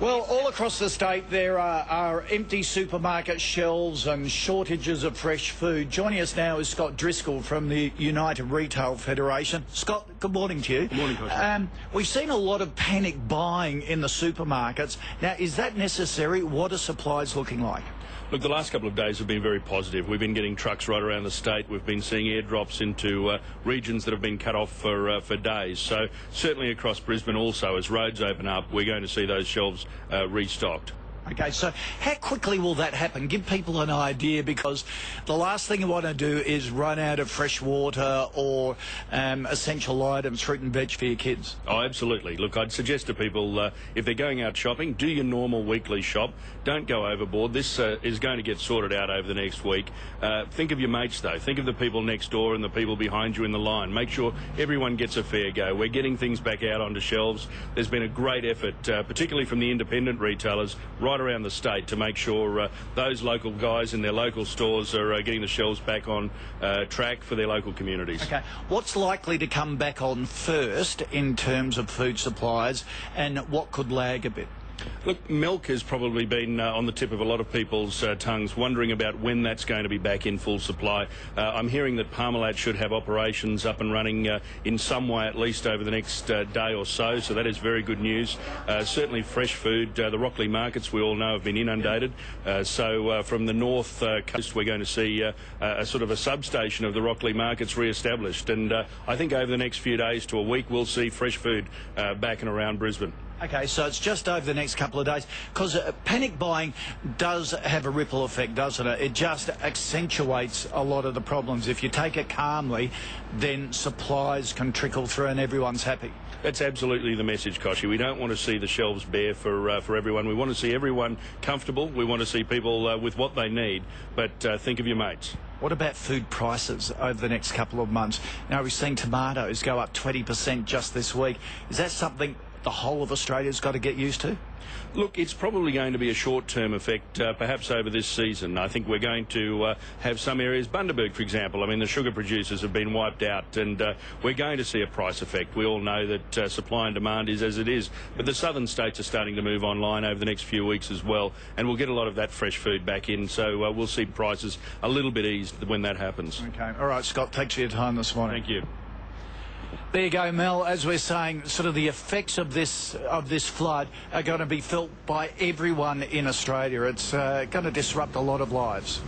Well, all across the state there are empty supermarket shelves and shortages of fresh food. Joining us now is Scott Driscoll from the United Retail Federation. Scott, good morning to you. Good morning, Kochie. We've seen a lot of panic buying in the supermarkets. Now, is that necessary? What are supplies looking like? Look, the last couple of days have been very positive. We've been getting trucks right around the state. We've been seeing airdrops into regions that have been cut off for days. So certainly across Brisbane also, as roads open up, we're going to see those shelves restocked. Okay, so how quickly will that happen? Give people an idea, because the last thing you want to do is run out of fresh water or essential items, fruit and veg for your kids. Oh, absolutely. Look, I'd suggest to people, if they're going out shopping, do your normal weekly shop. Don't go overboard. This is going to get sorted out over the next week. Think of your mates, though. Think of the people next door and the people behind you in the line. Make sure everyone gets a fair go. We're getting things back out onto shelves. There's been a great effort, particularly from the independent retailers, right around the state, to make sure those local guys in their local stores are getting the shelves back on track for their local communities. Okay, what's likely to come back on first in terms of food supplies, and what could lag a bit? Look, milk has probably been on the tip of a lot of people's tongues, wondering about when that's going to be back in full supply. I'm hearing that Parmalat should have operations up and running in some way, at least over the next day or so that is very good news. Certainly fresh food. The Rockley markets, we all know, have been inundated. So from the north coast, we're going to see a sort of a substation of the Rockley markets re-established. And I think over the next few days to a week, we'll see fresh food back and around Brisbane. Okay, so it's just over the next couple of days, because panic buying does have a ripple effect, doesn't it? It just accentuates a lot of the problems. If you take it calmly, then supplies can trickle through and everyone's happy. That's absolutely the message, Kochie. We don't want to see the shelves bare for everyone. We want to see everyone comfortable. We want to see people with what they need, but think of your mates. What about food prices over the next couple of months? Now, we've seen tomatoes go up 20% just this week. Is that something the whole of Australia's got to get used to? Look, it's probably going to be a short-term effect, perhaps over this season. I think we're going to have some areas, Bundaberg, for example. I mean, the sugar producers have been wiped out, and we're going to see a price effect. We all know that supply and demand is as it is. But the southern states are starting to move online over the next few weeks as well, and we'll get a lot of that fresh food back in. So we'll see prices a little bit eased when that happens. Okay. All right, Scott, thanks for your time this morning. Thank you. There you go, Mel. As we're saying, sort of the effects of this flood are going to be felt by everyone in Australia. It's going to disrupt a lot of lives.